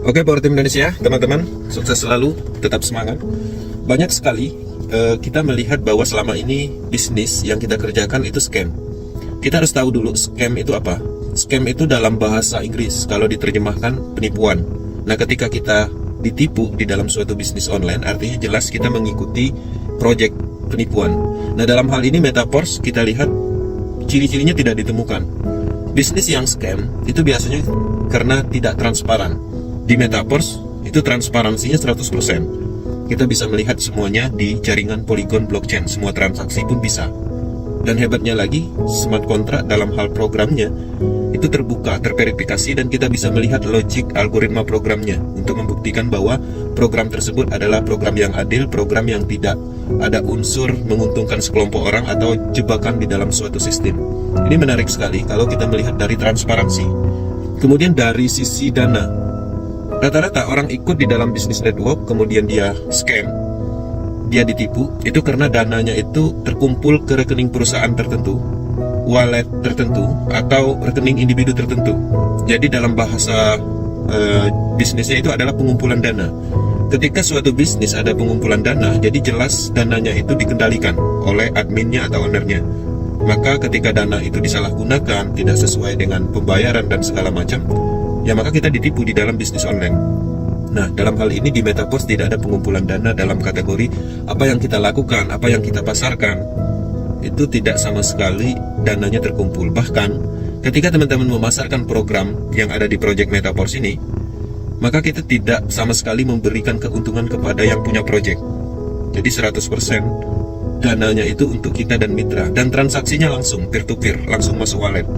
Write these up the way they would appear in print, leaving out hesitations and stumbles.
Oke, Power Team Indonesia, teman-teman, sukses selalu, tetap semangat. Banyak sekali kita melihat bahwa selama ini bisnis yang kita kerjakan itu scam. Kita harus tahu dulu scam itu apa. Scam itu dalam bahasa Inggris, kalau diterjemahkan penipuan. Nah, ketika kita ditipu di dalam suatu bisnis online, artinya jelas kita mengikuti project penipuan. Nah, dalam hal ini Metaverse kita lihat ciri-cirinya tidak ditemukan. Bisnis yang scam itu biasanya karena tidak transparan. Di Metaverse itu transparansinya 100%. Kita bisa melihat semuanya di jaringan Polygon blockchain, semua transaksi pun bisa. Dan hebatnya lagi, smart contract dalam hal programnya itu terbuka, terverifikasi, dan kita bisa melihat logik algoritma programnya untuk membuktikan bahwa program tersebut adalah program yang adil, program yang tidak ada unsur menguntungkan sekelompok orang atau jebakan di dalam suatu sistem. Ini menarik sekali kalau kita melihat dari transparansi. Kemudian dari sisi dana, rata-rata orang ikut di dalam bisnis network, kemudian dia scam, dia ditipu, itu karena dananya itu terkumpul ke rekening perusahaan tertentu, wallet tertentu, atau rekening individu tertentu. Jadi dalam bahasa bisnisnya itu adalah pengumpulan dana. Ketika suatu bisnis ada pengumpulan dana, jadi jelas dananya itu dikendalikan oleh adminnya atau ownernya. Maka ketika dana itu disalahgunakan, tidak sesuai dengan pembayaran dan segala macam, ya maka kita ditipu di dalam bisnis online. Nah, dalam hal ini di Metaverse tidak ada pengumpulan dana dalam kategori apa yang kita lakukan, apa yang kita pasarkan. Itu tidak sama sekali dananya terkumpul. Bahkan ketika teman-teman memasarkan program yang ada di project Metaverse ini, maka kita tidak sama sekali memberikan keuntungan kepada yang punya project. Jadi 100% dananya itu untuk kita dan mitra, dan transaksinya langsung peer-to-peer, langsung masuk wallet.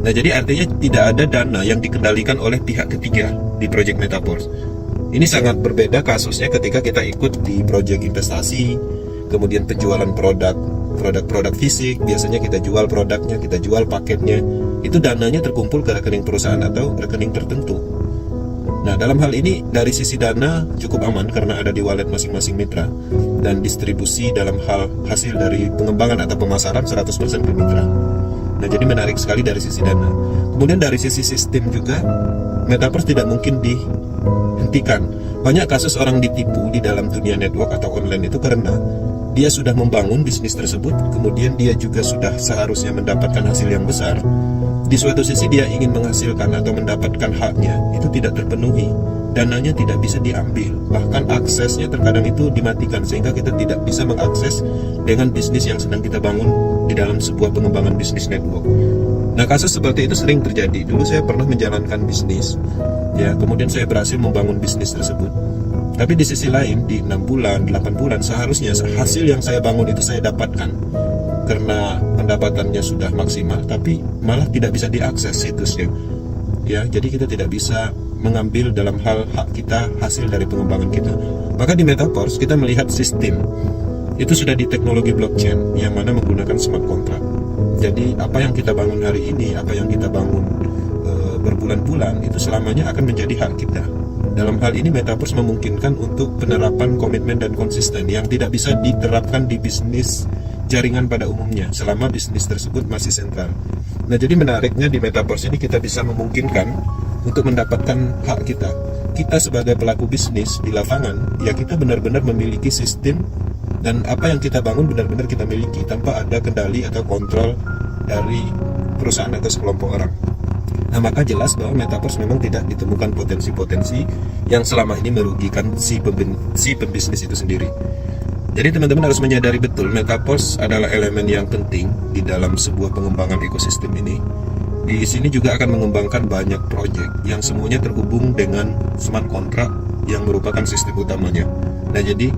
Nah, jadi artinya tidak ada dana yang dikendalikan oleh pihak ketiga di project Metaverse. Ini sangat berbeda kasusnya ketika kita ikut di project investasi, kemudian penjualan produk fisik, biasanya kita jual produknya, kita jual paketnya, itu dananya terkumpul ke rekening perusahaan atau rekening tertentu. Nah, dalam hal ini dari sisi dana cukup aman karena ada di wallet masing-masing mitra, dan distribusi dalam hal hasil dari pengembangan atau pemasaran 100% ke mitra. Nah, jadi menarik sekali dari sisi dana. Kemudian dari sisi sistem juga, Metaverse tidak mungkin dihentikan. Banyak kasus orang ditipu di dalam dunia network atau online itu karena dia sudah membangun bisnis tersebut, kemudian dia juga sudah seharusnya mendapatkan hasil yang besar. Di suatu sisi dia ingin menghasilkan atau mendapatkan haknya, itu tidak terpenuhi. Dananya tidak bisa diambil, bahkan aksesnya terkadang itu dimatikan, sehingga kita tidak bisa mengakses dengan bisnis yang sedang kita bangun di dalam sebuah pengembangan bisnis network. Nah, kasus seperti itu sering terjadi. Dulu saya pernah menjalankan bisnis, ya, kemudian saya berhasil membangun bisnis tersebut. Tapi di sisi lain, di 6 bulan, 8 bulan, seharusnya hasil yang saya bangun itu saya dapatkan. Karena pendapatannya sudah maksimal, tapi malah tidak bisa diakses situsnya. Ya, jadi kita tidak bisa mengambil dalam hal hak kita, hasil dari pengembangan kita. Maka di Metaverse kita melihat sistem itu sudah di teknologi blockchain yang mana menggunakan smart contract. Jadi apa yang kita bangun hari ini, apa yang kita bangun berbulan-bulan, itu selamanya akan menjadi hak kita. Dalam hal ini Metaverse memungkinkan untuk penerapan komitmen dan konsisten yang tidak bisa diterapkan di bisnis jaringan pada umumnya selama bisnis tersebut masih sentral. Nah, jadi menariknya di Metaverse ini kita bisa memungkinkan untuk mendapatkan hak kita. Kita sebagai pelaku bisnis di lapangan, ya kita benar-benar memiliki sistem, dan apa yang kita bangun benar-benar kita miliki tanpa ada kendali atau kontrol dari perusahaan atau sekelompok orang. Nah, maka jelas bahwa Metaverse memang tidak ditemukan potensi-potensi yang selama ini merugikan si pembisnis itu sendiri. Jadi teman-teman harus menyadari betul Metaverse adalah elemen yang penting di dalam sebuah pengembangan ekosistem ini. Di sini juga akan mengembangkan banyak proyek yang semuanya terhubung dengan smart contract yang merupakan sistem utamanya. Nah, jadi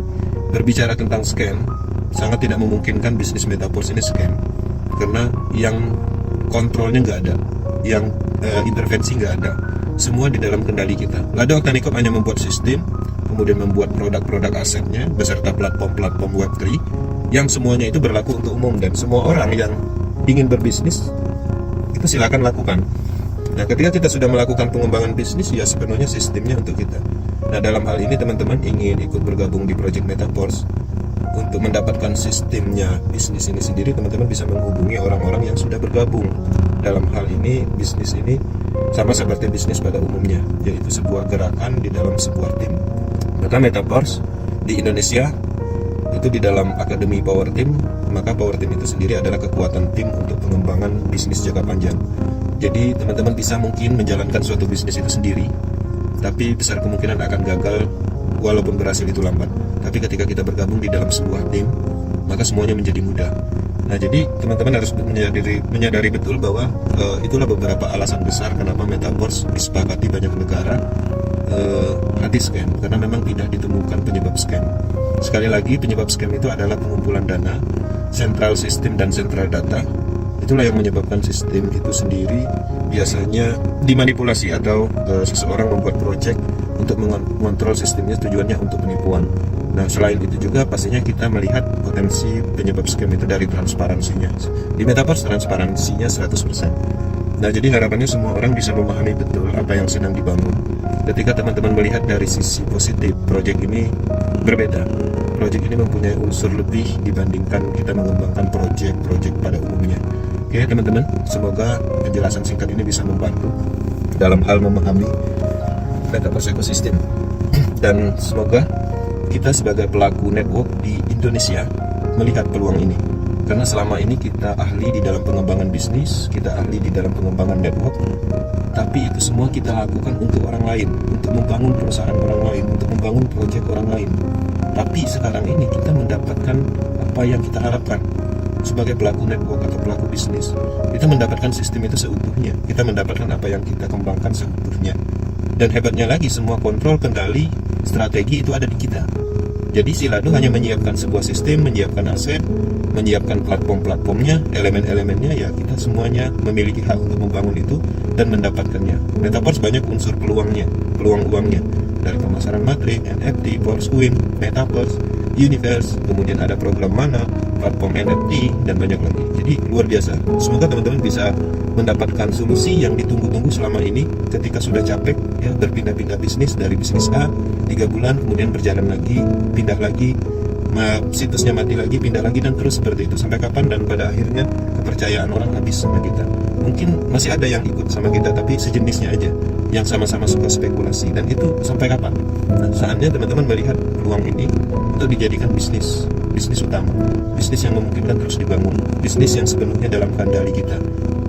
berbicara tentang scam, sangat tidak memungkinkan bisnis Metaverse ini scam, karena yang kontrolnya nggak ada, yang intervensi nggak ada, semua di dalam kendali kita. Lado Octanicom hanya membuat sistem, kemudian membuat produk-produk asetnya beserta platform-platform Web3 yang semuanya itu berlaku untuk umum, dan semua orang yang ingin berbisnis itu silakan lakukan. Nah, ketika kita sudah melakukan pengembangan bisnis, ya sepenuhnya sistemnya untuk kita. Nah, dalam hal ini teman-teman ingin ikut bergabung di Project Metaverse untuk mendapatkan sistemnya bisnis ini sendiri, teman-teman bisa menghubungi orang-orang yang sudah bergabung dalam hal ini bisnis ini sama seperti bisnis pada umumnya, yaitu sebuah gerakan di dalam sebuah tim. Maka Metaverse di Indonesia itu di dalam Akademi Power Team, maka Power Team itu sendiri adalah kekuatan tim untuk pengembangan bisnis jangka panjang. Jadi teman-teman bisa mungkin menjalankan suatu bisnis itu sendiri, tapi besar kemungkinan akan gagal walaupun berhasil itu lambat. Tapi ketika kita bergabung di dalam sebuah tim, maka semuanya menjadi mudah. Nah, jadi teman-teman harus menyadari betul bahwa itulah beberapa alasan besar kenapa Metaverse disepakati banyak negara anti scam, karena memang tidak ditemukan penyebab scam. Sekali lagi, penyebab scam itu adalah pengumpulan dana, central system dan central data. Itulah yang menyebabkan sistem itu sendiri biasanya dimanipulasi atau seseorang membuat project untuk mengontrol sistemnya, tujuannya untuk penipuan. Nah, selain itu juga pastinya kita melihat potensi penyebab scam itu dari transparansinya. Di Metaverse transparansinya 100%. Nah, jadi harapannya semua orang bisa memahami betul apa yang sedang dibangun. Ketika teman-teman melihat dari sisi positif, project ini berbeda. Project ini mempunyai unsur lebih dibandingkan kita mengembangkan project pada umumnya. Oke teman-teman, semoga penjelasan singkat ini bisa membantu dalam hal memahami Metaverse ekosistem. Dan semoga kita sebagai pelaku network di Indonesia melihat peluang ini. Karena selama ini kita ahli di dalam pengembangan bisnis, kita ahli di dalam pengembangan network, tapi itu semua kita lakukan untuk orang lain, untuk membangun perusahaan orang lain, untuk membangun proyek orang lain. Tapi sekarang ini kita mendapatkan apa yang kita harapkan sebagai pelaku network atau pelaku bisnis. Kita mendapatkan sistem itu seutuhnya, kita mendapatkan apa yang kita kembangkan seutuhnya. Dan hebatnya lagi, semua kontrol, kendali, strategi itu ada di kita. Jadi si Lado hanya menyiapkan sebuah sistem, menyiapkan aset, menyiapkan platform-platformnya, elemen-elemennya, ya kita semuanya memiliki hak untuk membangun itu dan mendapatkannya. Metaverse banyak unsur peluangnya, peluang uangnya, dari pemasaran matrik, NFT, Forcecoin, Metaverse, Universe, kemudian ada program mana, platform NFT, dan banyak lagi. Jadi luar biasa. Semoga teman-teman bisa mendapatkan solusi yang ditunggu-tunggu selama ini ketika sudah capek ya berpindah-pindah bisnis dari bisnis A 3 bulan, kemudian berjalan lagi, pindah lagi, situsnya mati lagi, pindah lagi, dan terus seperti itu sampai kapan, dan pada akhirnya kepercayaan orang habis sama kita. Mungkin masih ada yang ikut sama kita tapi sejenisnya aja yang sama-sama suka spekulasi, dan itu sampai kapan? Nah, saatnya teman-teman melihat peluang ini untuk dijadikan bisnis utama, bisnis yang memungkinkan terus dibangun, bisnis yang sepenuhnya dalam kendali kita.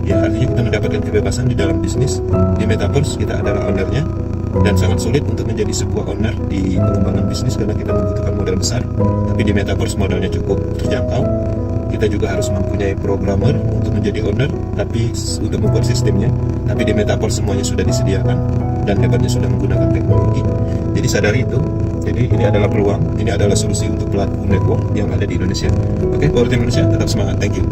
Ya, artinya kita mendapatkan kebebasan di dalam bisnis. Di Metaverse kita adalah ownernya, dan sangat sulit untuk menjadi sebuah owner di pengembangan bisnis karena kita membutuhkan modal besar. Tapi di Metaverse modalnya cukup terjangkau. Kita juga harus mempunyai programmer untuk menjadi owner, tapi untuk membuat sistemnya. Tapi di Metaverse semuanya sudah disediakan, dan hebatnya sudah menggunakan teknologi. Jadi sadari itu. Jadi ini adalah peluang, ini adalah solusi untuk pelaku network yang ada di Indonesia. Oke, Power Team Indonesia tetap semangat. Thank you.